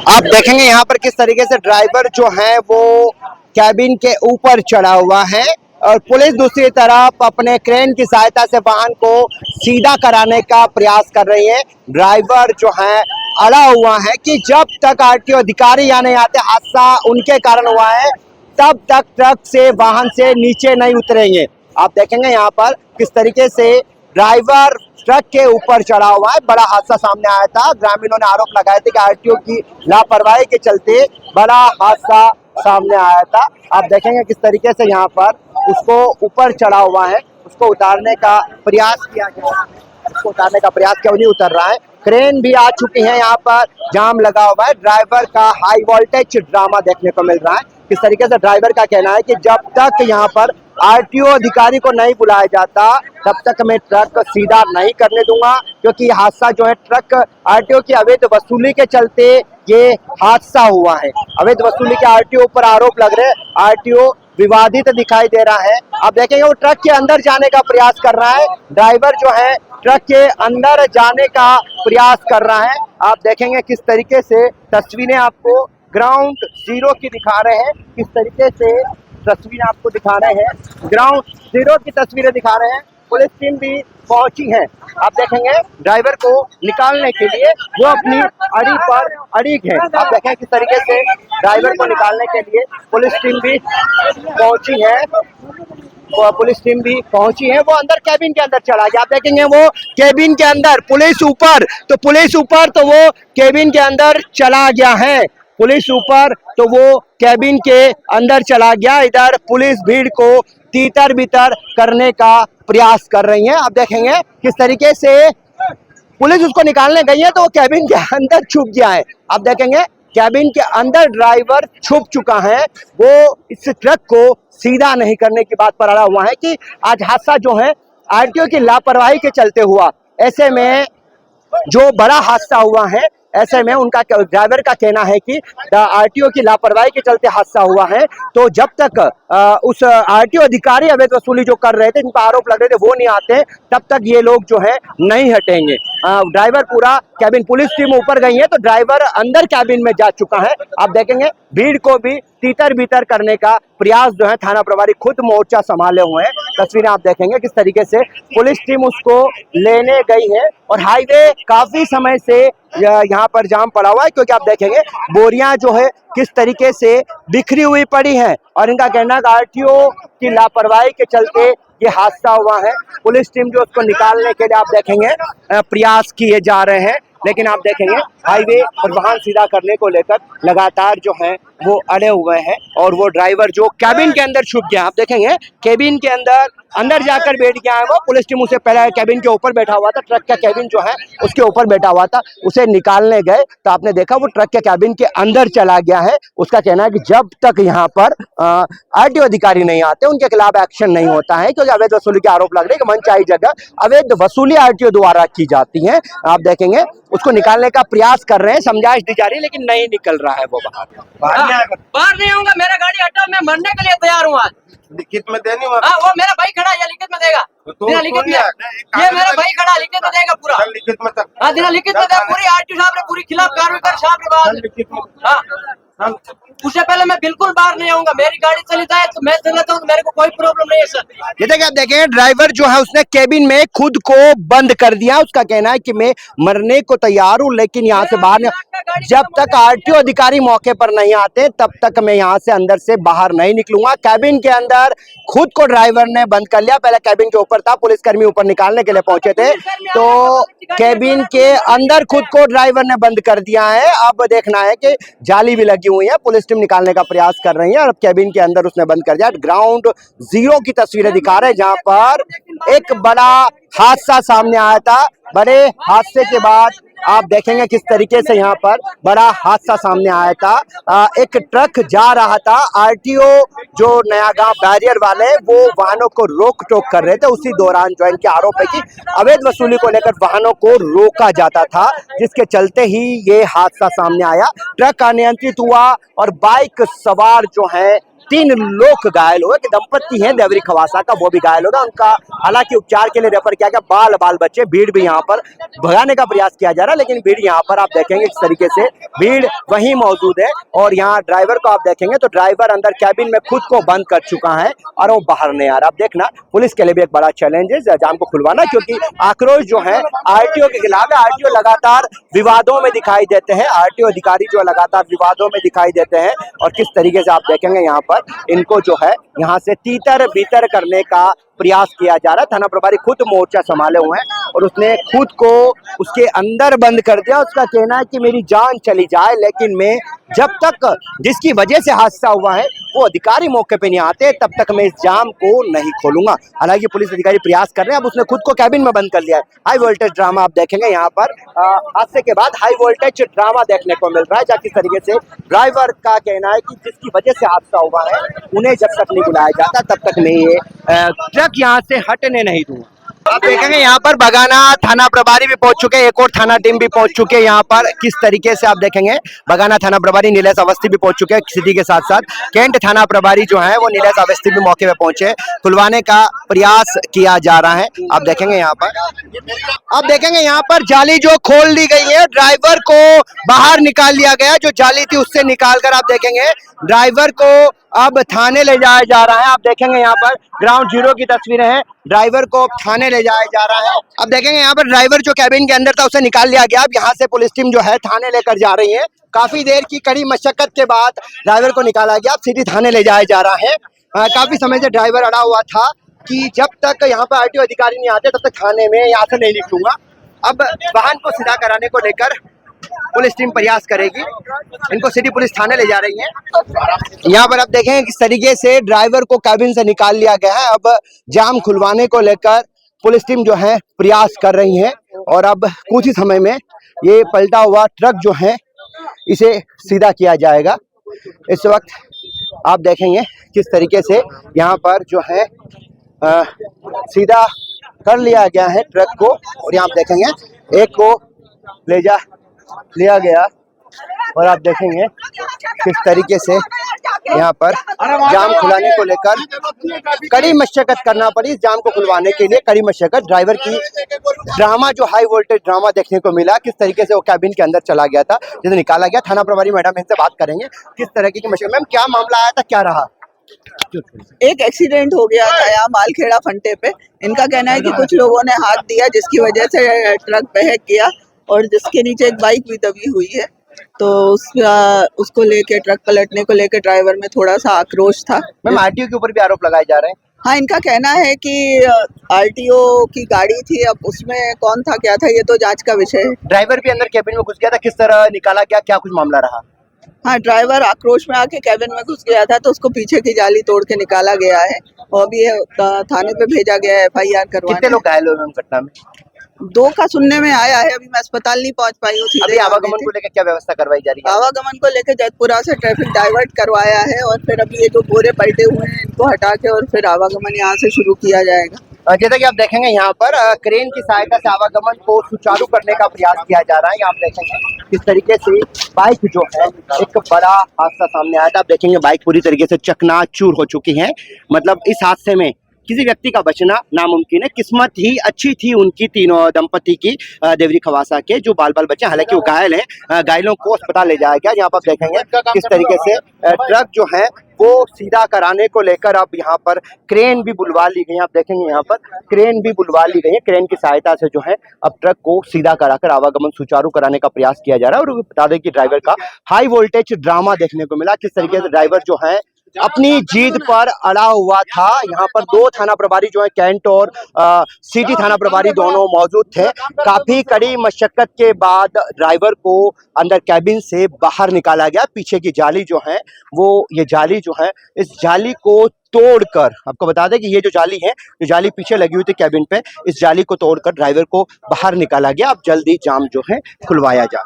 आप देखेंगे यहाँ पर किस तरीके से ड्राइवर जो है वो कैबिन के ऊपर चढ़ा हुआ है और पुलिस दूसरी तरफ अपने क्रेन की सहायता से वाहन को सीधा कराने का प्रयास कर रही है। ड्राइवर जो है अड़ा हुआ है कि जब तक आरटीओ अधिकारी यहाँ नहीं आते, हादसा उनके कारण हुआ है, तब तक ट्रक से वाहन से नीचे नहीं उतरेंगे। आप देखेंगे यहाँ पर किस तरीके से ड्राइवर ट्रक के ऊपर चढ़ा हुआ है। बड़ा हादसा सामने आया था। ग्रामीणों ने आरोप लगाए थे कि आरटीओ की लापरवाही के चलते बड़ा हादसा सामने आया था। आप देखेंगे किस तरीके से यहाँ पर उसको ऊपर चढ़ा हुआ है, उसको उतारने का प्रयास किया गया है, उसको उतारने का प्रयास क्यों नहीं उतर रहा है। क्रेन भी आ चुकी है, यहाँ पर जाम लगा हुआ है। ड्राइवर का हाई वोल्टेज ड्रामा देखने को मिल रहा है। किस तरीके से ड्राइवर का कहना है कि जब तक यहाँ पर आरटीओ अधिकारी को नहीं बुलाया जाता तब तक मैं ट्रक सीधा नहीं करने दूंगा, क्योंकि हादसा जो है ट्रक आरटीओ की अवैध वसूली के चलते ये हादसा हुआ है। अवैध वसूली के आरटीओ पर आरोप लग रहे हैं। आरटीओ विवादित दिखाई दे रहा है। आप देखेंगे वो ट्रक के अंदर जाने का प्रयास कर रहा है। ड्राइवर जो है ट्रक के अंदर जाने का प्रयास कर रहा है। आप देखेंगे किस तरीके से तस्वीरें आपको ग्राउंड जीरो की दिखा रहे हैं, किस तरीके से तस्वीरें आपको दिखा रहे हैं। ग्राउंड जीरो की तस्वीरें दिखा रहे हैं। पुलिस टीम भी पहुंची है। आप देखेंगे ड्राइवर को निकालने के लिए वो अपनी अड़ी पर अड़िग है। आप देखें किस तरीके से ड्राइवर को निकालने के लिए पुलिस टीम भी पहुंची है। पुलिस टीम भी पहुंची है। वो अंदर कैबिन के अंदर चला गया। आप देखेंगे वो कैबिन के अंदर, पुलिस ऊपर तो वो कैबिन के अंदर चला गया है। पुलिस ऊपर तो वो कैबिन के अंदर चला गया। इधर पुलिस भीड़ को तीतर बितर करने का प्रयास कर रही है। आप देखेंगे किस तरीके से पुलिस उसको निकालने गई है तो वो कैबिन के अंदर छुप गया है। आप देखेंगे कैबिन के अंदर ड्राइवर छुप चुका है। वो इस ट्रक को सीधा नहीं करने की बात पर अड़ा हुआ है कि आज हादसा जो है आरटीओ की लापरवाही के चलते हुआ। ऐसे में जो बड़ा हादसा हुआ है, ऐसे में उनका ड्राइवर का कहना है कि आरटीओ की लापरवाही के चलते हादसा हुआ है। तो जब तक उस आरटीओ अधिकारी अवैध वसूली जो कर रहे थे, जिनका आरोप लग रहे थे, वो नहीं आते तब तक ये लोग जो है नहीं हटेंगे। ड्राइवर पूरा कैबिन, पुलिस टीम ऊपर गई है तो ड्राइवर अंदर कैबिन में जा चुका है। आप देखेंगे भीड़ को भी तीतर बीतर करने का प्रयास जो है थाना प्रभारी खुद मोर्चा संभाले हुए हैं। तस्वीरें आप देखेंगे किस तरीके से पुलिस टीम उसको लेने गई है और हाईवे काफी समय से यहाँ पर जाम पड़ा हुआ है, क्योंकि आप देखेंगे बोरियां जो है किस तरीके से बिखरी हुई पड़ी हैं और इनका कहना है आरटीओ की लापरवाही के चलते ये हादसा हुआ है। पुलिस टीम जो उसको निकालने के लिए आप देखेंगे प्रयास किए जा रहे हैं, लेकिन आप देखेंगे हाईवे और वाहन सीधा करने को लेकर लगातार जो है वो अड़े हुए हैं और वो ड्राइवर जो कैबिन के अंदर छुप गया। आप देखेंगे कैबिन के अंदर जाकर बैठ गया है वो। पुलिस टीम उसे पहले कैबिन के ऊपर बैठा हुआ था, ट्रक का कैबिन जो है उसके ऊपर बैठा हुआ था, उसे निकालने गए तो आपने देखा वो ट्रक के कैबिन के अंदर चला गया है। उसका कहना है कि जब तक यहाँ पर आरटीओ अधिकारी नहीं आते उनके खिलाफ एक्शन नहीं होता है, क्योंकि अवैध वसूली के आरोप लग रहे हैं कि मनचाही जगह अवैध वसूली आरटीओ द्वारा की जाती है। आप देखेंगे उसको निकालने का प्रयास कर रहे हैं, समझाइश दी जा रही है, लेकिन नहीं निकल रहा है वो बाहर नहीं होगा। मेरा गाड़ी हटा, मैं मरने के लिए तैयार हूँ आज। लिखित में देनी वो मेरा भाई खड़ा है, लिखित में देगा। बिना लिखित में ये मेरा भाई खड़ा लिखित में देगा पूरा। लिखित में बिना लिखित में देगा पूरी। आरटीओ साहब ने पूरी खिलाफ कार्रवाई कर साहब। उससे पहले मैं बिल्कुल बाहर नहीं आऊंगा। मेरी गाड़ी चलता है तो मैं चलाता हूँ, मेरे को कोई प्रॉब्लम नहीं है सर। ये देखिए आप देखें ड्राइवर जो है उसने केबिन में खुद को बंद कर दिया। उसका कहना है कि मैं मरने को तैयार हूं, लेकिन यहाँ से बाहर नहीं। जब तक आरटीओ अधिकारी मौके पर नहीं आते तब तक मैं यहाँ से अंदर से बाहर नहीं निकलूंगा। कैबिन के अंदर खुद को ड्राइवर ने बंद कर लिया। पहले कैबिन के ऊपर था, पुलिसकर्मी ऊपर निकालने के लिए पहुंचे थे तो कैबिन के अंदर खुद को ड्राइवर ने बंद कर दिया है। अब देखना है कि जाली भी लगी हुई है, पुलिस टीम निकालने का प्रयास कर रही है और कैबिन के अंदर उसने बंद कर दिया। ग्राउंड जीरो की तस्वीरें दिखा रहे हैं जहां पर एक बड़ा हादसा सामने आया था। बड़े हादसे के बाद आप देखेंगे किस तरीके से यहाँ पर बड़ा हादसा सामने आया था। एक ट्रक जा रहा था, आरटीओ जो नया गांव बैरियर वाले वो वाहनों को रोक टोक कर रहे थे। उसी दौरान जो इनके आरोप है कि अवैध वसूली को लेकर वाहनों को रोका जाता था, जिसके चलते ही ये हादसा सामने आया। ट्रक अनियंत्रित हुआ और बाइक सवार जो है 3 लोग घायल हुए, कि दंपति हैं देवरी खवासा का, वो भी घायल होगा। उनका हालांकि उपचार के लिए रेफर किया गया। बाल बच्चे, भीड़ भी यहाँ पर भगाने का प्रयास किया जा रहा है, लेकिन भीड़ यहाँ पर आप देखेंगे इस तरीके से भीड़ वहीं मौजूद है। और यहाँ ड्राइवर को आप देखेंगे तो ड्राइवर अंदर कैबिन में खुद को बंद कर चुका है और वो बाहर नहीं आ रहा। आप देखना, पुलिस के लिए भी एक बड़ा चैलेंज है जाम को खुलवाना, क्योंकि आक्रोश जो है आरटीओ के खिलाफ है। आरटीओ लगातार विवादों में दिखाई देते हैं, आरटीओ अधिकारी जो लगातार विवादों में दिखाई देते हैं। और किस तरीके से आप देखेंगे यहाँ पर इनको जो है यहाँ से तीतर बीतर करने का प्रयास किया जा रहा है। थाना प्रभारी खुद मोर्चा संभाले हुए हैं और उसने खुद को उसके अंदर बंद कर दिया। उसका कहना है कि मेरी जान चली जाए, लेकिन मैं जब तक जिसकी वजह से हादसा हुआ है वो अधिकारी मौके पे नहीं आते, तब तक मैं इस जाम को नहीं खोलूंगा। हालांकि पुलिस अधिकारी प्रयास कर रहे हैं। अब उसने खुद को कैबिन में बंद कर लिया है। हाई वोल्टेज ड्रामा आप देखेंगे यहाँ पर, हादसे के बाद हाई वोल्टेज ड्रामा देखने को मिल रहा है, जहाँ किस तरीके से ड्राइवर का कहना है कि जिसकी वजह से हादसा हुआ है उन्हें जब तक नहीं बुलाया जाता तब तक मैं ये ट्रक यहाँ से हटने नहीं दूंगा। आप देखेंगे यहाँ पर बगाना थाना प्रभारी भी पहुंच चुके हैं, एक और थाना टीम भी पहुंच चुके हैं यहाँ पर। किस तरीके से आप देखेंगे बगाना थाना प्रभारी नीलेश अवस्थी भी पहुंच चुके हैं सिटी के साथ साथ। कैंट थाना प्रभारी जो है वो नीलेश अवस्थी भी मौके पे पहुंचे, खुलवाने का प्रयास किया जा रहा है। आप देखेंगे यहाँ पर जाली जो खोल दी गई है, ड्राइवर को बाहर निकाल लिया गया। जो जाली थी उससे निकाल कर आप देखेंगे ड्राइवर को अब थाने ले जाया जा रहा है। आप देखेंगे यहाँ पर ग्राउंड जीरो की तस्वीरें हैं, ड्राइवर को थाने ले जाया जा रहा है। अब देखेंगे यहाँ पर ड्राइवर जो कैबिन के अंदर था उसे निकाल लिया गया। अब यहाँ से पुलिस टीम जो है थाने लेकर जा रही है। काफी देर की कड़ी मशक्कत के बाद ड्राइवर को निकाला गया, अब सिटी थाने ले जाया जा रहा है। काफी समय से ड्राइवर अड़ा हुआ था कि जब तक यहाँ पर आरटीओ अधिकारी नहीं आते तब तक थाने में यहाँ से नहीं निकलूंगा। अब वाहन को सीधा कराने को लेकर पुलिस टीम प्रयास करेगी, इनको सिटी पुलिस थाने ले जा रही है। यहाँ पर आप देखें किस तरीके से ड्राइवर को कैबिन से निकाल लिया गया है। अब जाम खुलवाने को लेकर पुलिस टीम जो है प्रयास कर रही है और अब कुछ ही समय में ये पलटा हुआ ट्रक जो है इसे सीधा किया जाएगा। इस वक्त आप देखेंगे किस तरीके से यहाँ पर जो है सीधा कर लिया गया है ट्रक को। और यहाँ आप देखेंगे एक को ले जा लिया गया और आप देखेंगे किस तरीके से यहाँ पर जाम खुलाने को लेकर कड़ी मशक्कत करना पड़ी। इस जाम को खुलवाने के लिए कड़ी मशक्कत, ड्राइवर की ड्रामा जो हाई वोल्टेज ड्रामा देखने को मिला, किस तरीके से वो कैबिन के अंदर चला गया था, जिसे निकाला गया। थाना प्रभारी मैडम इनसे बात करेंगे किस तरह की मशक्कत। मैम क्या मामला आया था, क्या रहा? एक एक्सीडेंट हो गया था यहाँ मालखेड़ा फंटे पे। इनका कहना है कि कुछ लोगों ने हाथ दिया जिसकी वजह से ट्रक बहक गया और जिसके नीचे एक बाइक भी दबी हुई है। तो उसको लेके ट्रक पलटने को लेके ड्राइवर में थोड़ा सा आक्रोश था। मैम आरटीओ के ऊपर भी आरोप लगाए जा रहे हैं। हाँ, इनका कहना है कि आरटीओ की गाड़ी थी, अब उसमें कौन था क्या था ये तो जांच का विषय है। ड्राइवर भी अंदर कैबिन में घुस गया था, किस तरह निकाला गया, क्या कुछ मामला रहा? हाँ, ड्राइवर आक्रोश में आके कैबिन में घुस गया था तो उसको पीछे की जाली तोड़ के निकाला गया है और अभी थाने पे भेजा गया है FIR करवाने। कितने लोग घायल हुए मैम घटना में? 2 का सुनने में आया है, अभी मैं अस्पताल नहीं पहुंच पाई हूँ। अभी आवागमन को लेकर क्या व्यवस्था करवाई जा रही है? आवागमन को लेकर जयपुरा से ट्रैफिक डाइवर्ट करवाया है और फिर अभी ये जो बोरे पलटे हुए हैं इनको हटा के और फिर आवागमन यहाँ से शुरू किया जाएगा। जैसा कि आप देखेंगे यहाँ पर क्रेन की सहायता से आवागमन को सुचारू करने का प्रयास किया जा रहा है। यहाँ आप देखेंगे किस तरीके से बाइक जो है, एक बड़ा हादसा सामने आया था। आप देखेंगे बाइक पूरी तरीके से चकनाचूर हो चुकी है। मतलब इस हादसे में किसी व्यक्ति का बचना नामुमकिन है। किस्मत ही अच्छी थी उनकी, तीनों दंपति की, देवरी खवासा के जो बाल बच्चे, हालांकि वो घायल हैं। घायलों को अस्पताल ले जाया गया। यहाँ पर देखेंगे किस तरीके से ट्रक जो है वो सीधा कराने को लेकर अब यहाँ पर क्रेन भी बुलवा ली गई है। आप देखेंगे यहाँ पर क्रेन भी बुलवा ली गई है। क्रेन की सहायता से जो है अब ट्रक को सीधा कराकर आवागमन सुचारू कराने का प्रयास किया जा रहा है। और बता दें कि ड्राइवर का हाई वोल्टेज ड्रामा देखने को मिला, किस तरीके से ड्राइवर जो है अपनी जीत पर अड़ा हुआ था। यहाँ पर 2 थाना प्रभारी जो है कैंट और सिटी थाना प्रभारी दोनों मौजूद थे। काफी कड़ी मशक्कत के बाद ड्राइवर को अंदर कैबिन से बाहर निकाला गया। पीछे की जाली जो है वो, ये जाली जो है, इस जाली को तोड़कर, आपको बता दें कि ये जो जाली है, जो जाली पीछे लगी हुई थी कैबिन पे, इस जाली को तोड़कर ड्राइवर को बाहर निकाला गया। अब जल्दी जाम जो है खुलवाया जा